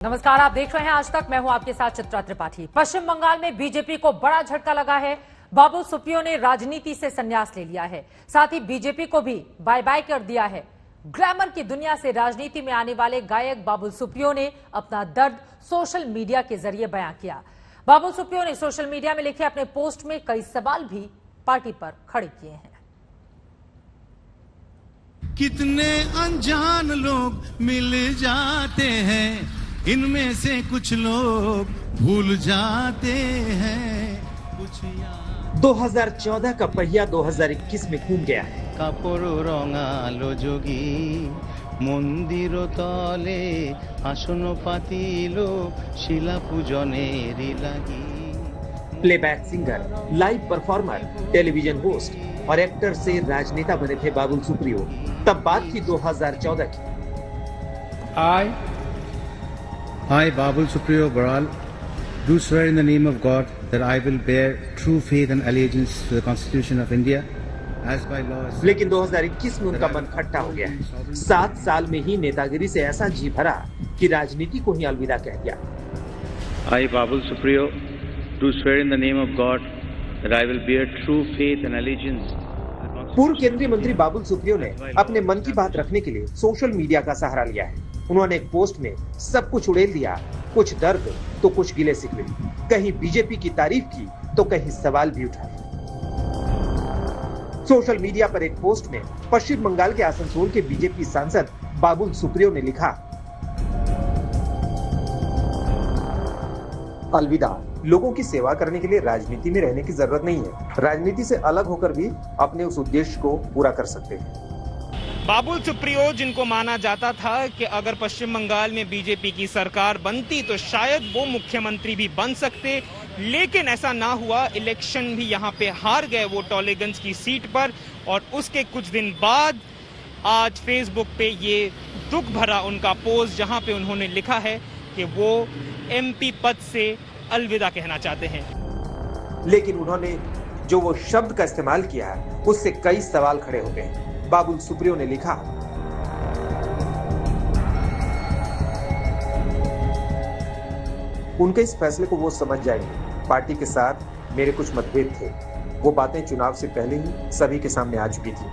नमस्कार, आप देख रहे हैं आज तक। मैं हूं आपके साथ चित्रा त्रिपाठी। पश्चिम बंगाल में बीजेपी को बड़ा झटका लगा है। बाबुल सुप्रियो ने राजनीति से संन्यास ले लिया है। साथ ही बीजेपी को भी बाय बाय कर दिया है। ग्लैमर की दुनिया से राजनीति में आने वाले गायक बाबुल सुप्रियो ने अपना दर्द सोशल मीडिया के जरिए बयां किया। बाबुल सुप्रियो ने सोशल मीडिया में लिखे अपने पोस्ट में कई सवाल भी पार्टी पर खड़े किए हैं। कितने अनजान लोग मिल जाते हैं, इनमें से कुछ लोग भूल जाते हैं कुछ याद। 2014 का पहिया 2021 में घूम गया है। কাপড় রঙালো যোগী মন্দির তলে আসন পাতিল শিলা পূজনেরই লাগি। Playback singer, live performer, television host और एक्टर से राजनेता बने थे बाबुल सुप्रियो। तब बात थी 2014 की। I, Babul Supriyo Baral, do swear in the name of God that I will bear true faith and allegiance to the Constitution of India, as by law. लेकिन 2021 में उनका मन खट्टा हो गया है। 7 साल में ही नेतागिरी से ऐसा जी भरा कि राजनीति को ही अलविदा कह दिया। I, Babul Supriyo, do swear in the name of God that I will bear true faith and allegiance. पूर्व केंद्रीय मंत्री बाबुल सुप्रियो ने अपने मन की बात रखने के लिए सोशल मीडिया का सहारा लिया है। उन्होंने एक पोस्ट में सब कुछ उड़ेल दिया, कुछ दर्द तो कुछ गिले शिकवे, कहीं बीजेपी की तारीफ की तो कहीं सवाल भी उठाए। सोशल मीडिया पर एक पोस्ट में पश्चिम बंगाल के आसनसोल के बीजेपी सांसद बाबुल सुप्रियो ने लिखा, अलविदा। लोगों की सेवा करने के लिए राजनीति में रहने की जरूरत नहीं है। राजनीति से अलग होकर भी अपने उस उद्देश्य को पूरा कर सकते हैं। बाबुल सुप्रियो, जिनको माना जाता था कि अगर पश्चिम बंगाल में बीजेपी की सरकार बनती तो शायद वो मुख्यमंत्री भी बन सकते, लेकिन ऐसा ना हुआ। इलेक्शन भी यहाँ पे हार गए वो टॉलीगंज की सीट पर। और उसके कुछ दिन बाद आज फेसबुक पे ये दुख भरा उनका पोस्ट, जहाँ पे उन्होंने लिखा है कि वो एमपी पद से अलविदा कहना चाहते हैं। लेकिन उन्होंने जो वो शब्द का इस्तेमाल किया है उससे कई सवाल खड़े हो गए। बाबुल सुप्रियो ने लिखा, उनके इस फैसले को वो समझ जाएंगे। पार्टी के साथ मेरे कुछ मतभेद थे, वो बातें चुनाव से पहले ही सभी के सामने आ चुकी थी।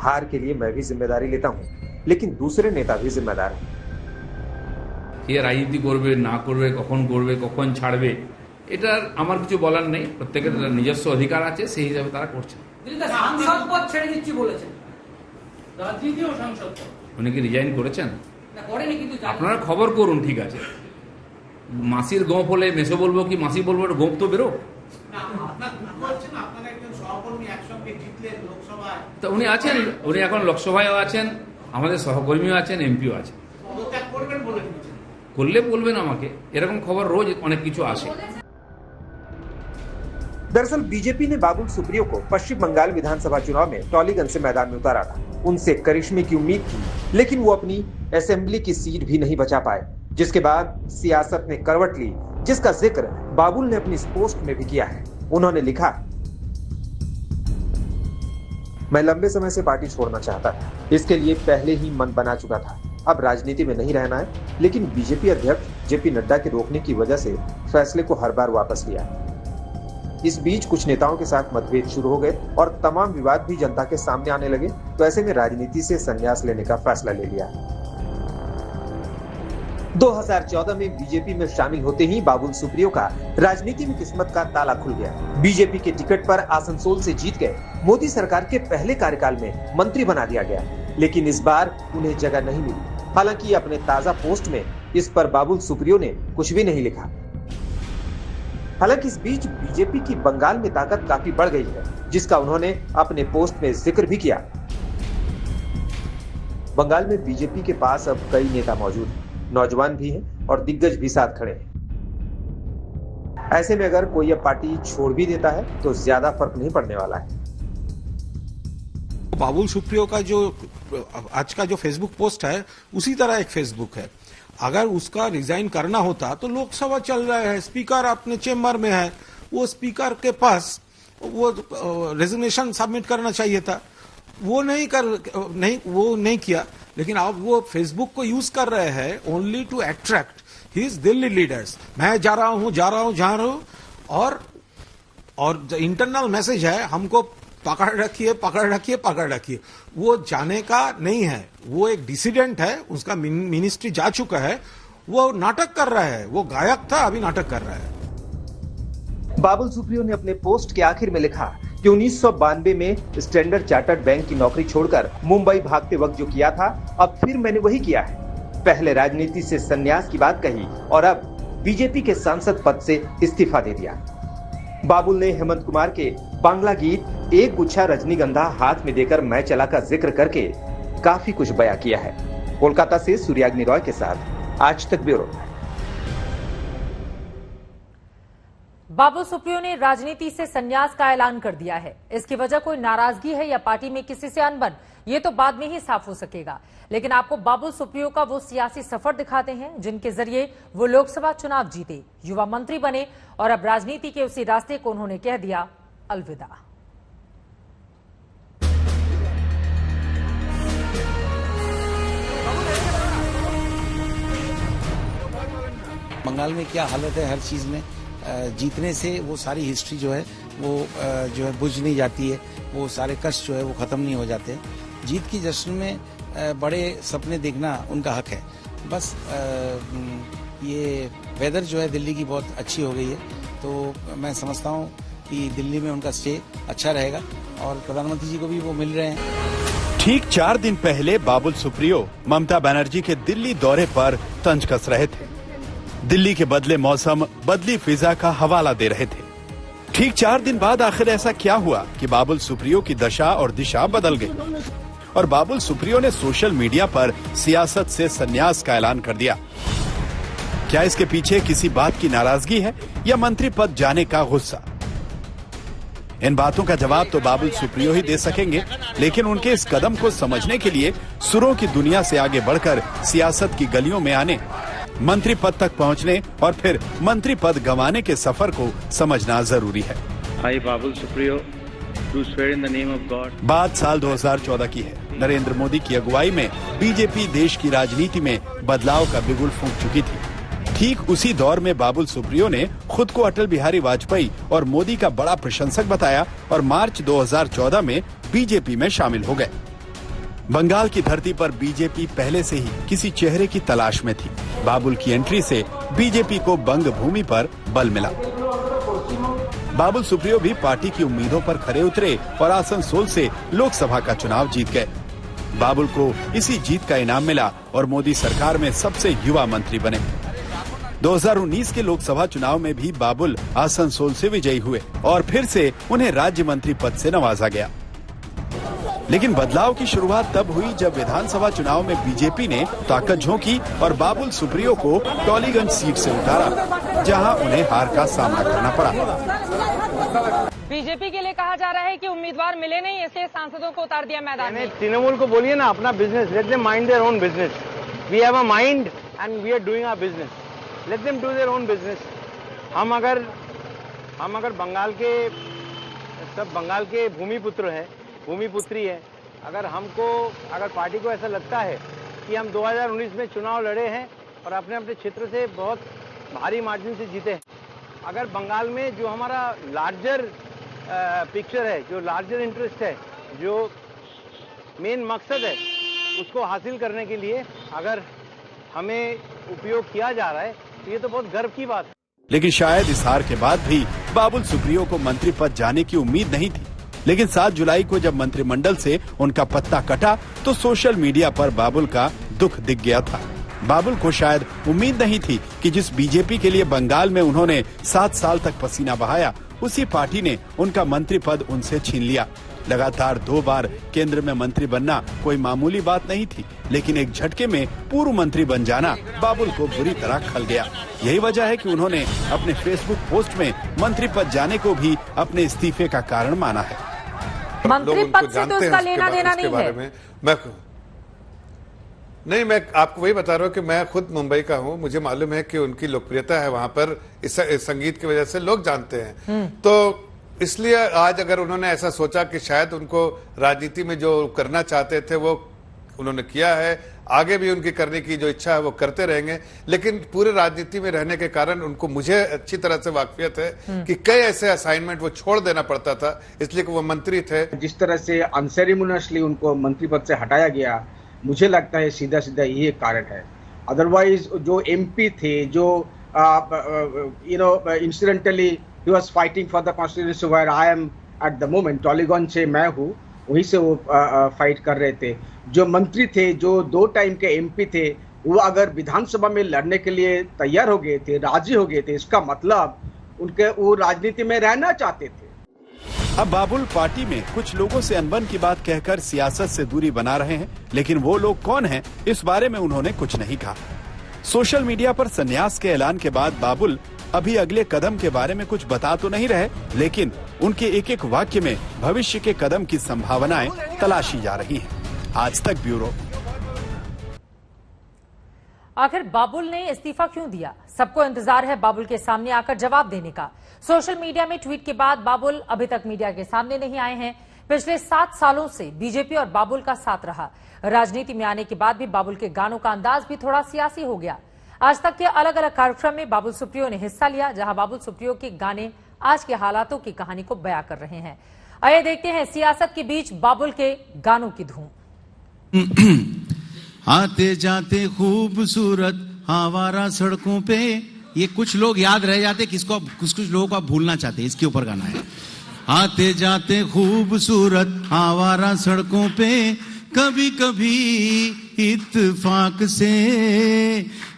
हार के लिए मैं भी जिम्मेदारी लेता हूं, लेकिन दूसरे नेता भी जिम्मेदार हैं। কে রাজনীতি করবে না করবে, কখন করবে, কখন ছাড়বে, এটার আমার কিছু বলার নেই। প্রত্যেকের নিজস্ব অধিকার আছে, সেই হিসাবে তারা করছে। উনি কি রিজাইন করেছেন? আপনারা খবর করুন, ঠিক আছে। মাসির গোপ হলে মেসো বলবো কি মাসি বলবো, গোপ তো বেরো। তো উনি আছেন, উনি এখন লোকসভায়ও আছেন, আমাদের সহকর্মীও আছেন, এমপিও আছেন। করলে বলবেন আমাকে, এরকম খবর রোজ অনেক কিছু আসে। दरअसल बीजेपी ने बाबुल सुप्रियो को पश्चिम बंगाल विधानसभा चुनाव में टॉलीगंज से मैदान में उतारा था। उनसे करिश्मे की उम्मीद थी, लेकिन वो अपनी असेंबली की सीट भी नहीं बचा पाए। जिसके बाद सियासत ने करवट ली, जिसका जिक्र बाबुल ने अपनी इस पोस्ट में भी किया है। उन्होंने लिखा, मैं लंबे समय से पार्टी छोड़ना चाहता था, इसके लिए पहले ही मन बना चुका था। अब राजनीति में नहीं रहना है, लेकिन बीजेपी अध्यक्ष जेपी नड्डा के रोकने की वजह से फैसले को हर बार वापस लिया। इस बीच कुछ नेताओं के साथ मतभेद शुरू हो गए और तमाम विवाद भी जनता के सामने आने लगे, तो ऐसे में राजनीति से संन्यास लेने का फैसला ले लिया। 2014 में बीजेपी में शामिल होते ही बाबुल सुप्रियो का राजनीति में किस्मत का ताला खुल गया। बीजेपी के टिकट पर आसनसोल से जीत गए, मोदी सरकार के पहले कार्यकाल में मंत्री बना दिया गया, लेकिन इस बार उन्हें जगह नहीं मिली। हालांकि अपने ताजा पोस्ट में इस पर बाबुल सुप्रियो ने कुछ भी नहीं लिखा। हालांकि इस बीच बीजेपी की बंगाल में ताकत काफी बढ़ गई है, जिसका उन्होंने अपने पोस्ट में जिक्र भी किया। बंगाल में बीजेपी के पास अब कई नेता मौजूद हैं, नौजवान भी हैं और दिग्गज भी साथ खड़े हैं। ऐसे में अगर कोई अब पार्टी छोड़ भी देता है तो ज्यादा फर्क नहीं पड़ने वाला है। बाबुल सुप्रियो का जो आज का जो फेसबुक पोस्ट है, उसी तरह एक फेसबुक है। अगर उसका रिजाइन करना होता तो लोकसभा चल रहा है, स्पीकर अपने चेम्बर में है, वो स्पीकर के पास वो रेजिग्नेशन सबमिट करना चाहिए था। वो नहीं किया। लेकिन अब वो फेसबुक को यूज कर रहे हैं only to attract his Delhi leaders. मैं जा रहा हूं और इंटरनल मैसेज है हमको पकड़ रखिए। वो जाने का नहीं है, वो एक डिसिडेंट है, उसका मिनिस्ट्री जा चुका है, वो नाटक कर रहा है, वो गायक था अभी नाटक कर रहा है। बाबुल सुप्रियो ने अपने पोस्ट के आखिर में लिखा कि 1992 में स्टैंडर्ड चार्टर्ड बैंक की नौकरी छोड़कर मुंबई भागते वक्त जो किया था, अब फिर मैंने वही किया है। पहले राजनीति से संन्यास की बात कही और अब बीजेपी के सांसद पद से इस्तीफा दे दिया। बाबुल ने हेमंत कुमार के बांग्ला गीत एक गुच्छा रजनीगंधा हाथ में देकर मैं चला का जिक्र करके काफी कुछ बयां किया है। कोलकाता से सूर्याग्नि रॉय के साथ आज तक ब्यूरो। बाबुल सुप्रियो ने राजनीति से संन्यास का ऐलान कर दिया है। इसकी वजह कोई नाराजगी है या पार्टी में किसी से अनबन, ये तो बाद में ही साफ हो सकेगा। लेकिन आपको बाबुल सुप्रियो का वो सियासी सफर दिखाते हैं जिनके जरिए वो लोकसभा चुनाव जीते, युवा मंत्री बने और अब राजनीति के उसी रास्ते को उन्होंने कह दिया अलविदा। बंगाल में क्या हालत है हर चीज में, जीतने से वो सारी हिस्ट्री जो है वो जो है बुझ नहीं जाती है, वो सारे कष्ट जो है वो खत्म नहीं हो जाते। जीत की जश्न में बड़े सपने देखना उनका हक है। बस ये वेदर जो है दिल्ली की बहुत अच्छी हो गई है, तो मैं समझता हूँ कि दिल्ली में उनका स्टे अच्छा रहेगा और प्रधानमंत्री जी को भी वो मिल रहे हैं। ठीक 4 दिन पहले बाबुल सुप्रियो ममता बनर्जी के दिल्ली दौरे पर तंज कस रहे थे। दिल्ली के बदले मौसम, बदली फिजा का हवाला दे रहे थे। ठीक 4 दिन बाद आखिर ऐसा क्या हुआ कि बाबुल सुप्रियो की दशा और दिशा बदल गई और बाबुल सुप्रियो ने सोशल मीडिया पर सियासत से संन्यास का ऐलान कर दिया। क्या इसके पीछे किसी बात की नाराजगी है या मंत्री पद जाने का गुस्सा? इन बातों का जवाब तो बाबुल सुप्रियो ही दे सकेंगे, लेकिन उनके इस कदम को समझने के लिए सुरों की दुनिया से आगे बढ़कर सियासत की गलियों में आने, मंत्री पद तक पहुंचने और फिर मंत्री पद गंवाने के सफर को समझना जरूरी है। I, Babul Supriyo, do swear in the name of God. बात साल 2014 की है। नरेंद्र मोदी की अगुवाई में बीजेपी देश की राजनीति में बदलाव का बिगुल फूंक चुकी थी। ठीक उसी दौर में बाबुल सुप्रियो ने खुद को अटल बिहारी वाजपेयी और मोदी का बड़ा प्रशंसक बताया और मार्च 2014 में बीजेपी में शामिल हो गए। बंगाल की धरती पर बीजेपी पहले से ही किसी चेहरे की तलाश में थी। बाबुल की एंट्री से बीजेपी को बंग भूमि पर बल मिला। बाबुल सुप्रियो भी पार्टी की उम्मीदों पर खरे उतरे और आसनसोल से लोकसभा का चुनाव जीत गए। बाबुल को इसी जीत का इनाम मिला और मोदी सरकार में सबसे युवा मंत्री बने। 2019 के लोकसभा चुनाव में भी बाबुल आसनसोल से विजयी हुए और फिर से उन्हें राज्य मंत्री पद से नवाजा गया। लेकिन बदलाव की शुरुआत तब हुई जब विधानसभा चुनाव में बीजेपी ने ताकत झोंकी और बाबुल सुप्रियो को टॉलीगंज सीट से उतारा, जहां उन्हें हार का सामना करना पड़ा। बीजेपी के लिए कहा जा रहा है कि उम्मीदवार मिले नहीं, इसलिए सांसदों को उतार दिया मैदान में। तृणमूल को बोलिए ना अपना business, let them mind their own business. We have a mind and we are doing our business, let them do their own business. हम अगर बंगाल के भूमिपुत्र हैं, भूमिपुत्री है, अगर पार्टी को ऐसा लगता है कि हम 2019 में चुनाव लड़े हैं और अपने अपने क्षेत्र से बहुत भारी मार्जिन से जीते हैं, अगर बंगाल में जो हमारा लार्जर पिक्चर है, जो लार्जर इंटरेस्ट है, जो मेन मकसद है, उसको हासिल करने के लिए अगर हमें उपयोग किया जा रहा है तो ये तो बहुत गर्व की बात है। लेकिन शायद इस हार के बाद भी बाबुल सुप्रियो को मंत्री पद जाने की उम्मीद नहीं थी। लेकिन 7 जुलाई को जब मंत्रिमंडल से उनका पत्ता कटा तो सोशल मीडिया पर बाबुल का दुख दिख गया था। बाबुल को शायद उम्मीद नहीं थी कि जिस बीजेपी के लिए बंगाल में उन्होंने 7 साल तक पसीना बहाया, उसी पार्टी ने उनका मंत्री पद उनसे छीन लिया। लगातार 2 बार केंद्र में मंत्री बनना कोई मामूली बात नहीं थी, लेकिन एक झटके में पूर्व मंत्री बन जाना बाबुल को बुरी तरह खल गया। यही वजह है कि उन्होंने अपने फेसबुक पोस्ट में मंत्री पद जाने को भी अपने इस्तीफे का कारण माना है। मंत्री पद से तो उसका लेना देना नहीं है। मैं आपको वही बता रहा हूँ कि मैं खुद मुंबई का हूँ, मुझे मालूम है कि उनकी लोकप्रियता है वहां पर, इस संगीत की वजह से लोग जानते हैं। तो इसलिए आज अगर उन्होंने ऐसा सोचा कि शायद उनको राजनीति में जो करना चाहते थे वो उन्होंने किया है, आगे भी उनकी करने की जो इच्छा है वो करते रहेंगे। लेकिन पूरे राजनीति में रहने के कारण उनको, मुझे अच्छी तरह से वाकफियत है कि कई ऐसे असाइनमेंट वो छोड़ देना पड़ता था, इसलिए कि वो मंत्री थे। जिस तरह से अनसेरेमोनियसली उनको मंत्री पद से हटाया गया, मुझे लगता है सीधा सीधा ये कारण है। अदरवाइज जो एमपी थे, जो इंसिडेंटली ही was fighting for the constituency where I am at the moment, Tollygunge से मैं हूँ, वहीं से वो फाइट कर रहे थे। जो मंत्री थे, जो 2 टाइम के एमपी थे, वो अगर विधानसभा में लड़ने के लिए तैयार हो गए थे, राजी हो गए थे, इसका मतलब उनके वो राजनीति में रहना चाहते थे। अब बाबुल पार्टी में कुछ लोगों से अनबन की बात कहकर सियासत से दूरी बना रहे हैं, लेकिन वो लोग कौन हैं, इस बारे में उन्होंने कुछ नहीं कहा। सोशल मीडिया पर संन्यास के ऐलान के बाद बाबुल अभी अगले कदम के बारे में कुछ बता तो नहीं रहे, लेकिन उनके एक एक वाक्य में भविष्य के कदम की संभावनाएं तलाशी जा रही हैं। आज तक ब्यूरो। आखिर बाबुल ने इस्तीफा क्यों दिया? सबको इंतजार है बाबुल के सामने आकर जवाब देने का। सोशल मीडिया में ट्वीट के बाद बाबुल अभी तक मीडिया के सामने नहीं आए हैं। पिछले 7 सालों से बीजेपी और बाबुल का साथ रहा। राजनीति में आने के बाद भी बाबुल के गानों का अंदाज भी थोड़ा सियासी हो गया। आज तक के अलग अलग कार्यक्रम में बाबुल सुप्रियो ने हिस्सा लिया, जहां बाबुल सुप्रियो के गाने आज के हालातों की कहानी को बयां कर रहे हैं। आइए देखते हैं सियासत के बीच बाबुल के गानों की धूम। आते जाते खूबसूरत आवारा सड़कों पे, ये कुछ लोग याद रह जाते, किसको कुछ लोगों को आप भूलना चाहते, इसके ऊपर गाना है। आते जाते खूबसूरत आवारा सड़कों पे, कभी कभी इत्तेफाक से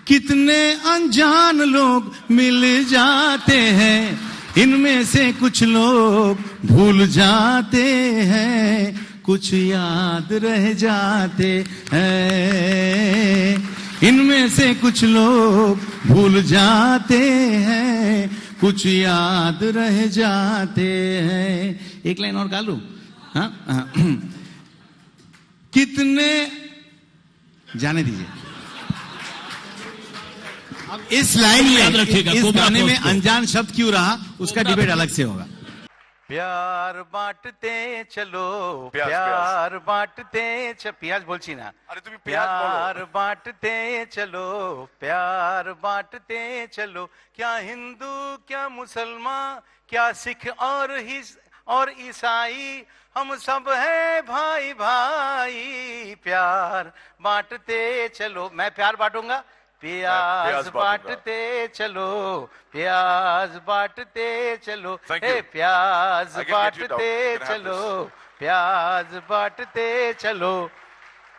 कितने अनजान लोग मिल जाते हैं, इनमें से कुछ लोग भूल जाते हैं, कुछ याद रह जाते हैं, इनमें से कुछ लोग भूल जाते हैं, कुछ याद रह जाते हैं। एक लाइन और गा लूं? हाँ, कितने, जाने दीजिए। अब इस लाइन में याद रखिएगा, इस गाने में अनजान शब्द क्यों रहा, उसका डिबेट अलग से होगा। प्यार बांटते चलो, प्यार बांटते प्याज बोलची ना, अरे तुम प्यार बांटते चलो, प्यार बांटते चलो, क्या हिंदू क्या मुसलमान क्या सिख और ईसाई, हम सब है भाई भाई, प्यार बांटते चलो। मैं प्यार बांटूंगा, प्याज बांटते चलो, प्याज बांटते चलो, प्याज बांटते चलो, प्याज बांटते चलो,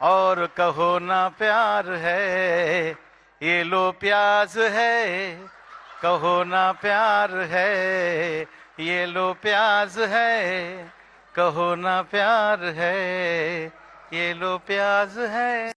और कहो ना प्यार है, ये लो प्याज है, कहो ना प्यार है, ये लो प्याज है, कहो ना प्यार है, ये लो प्याज है।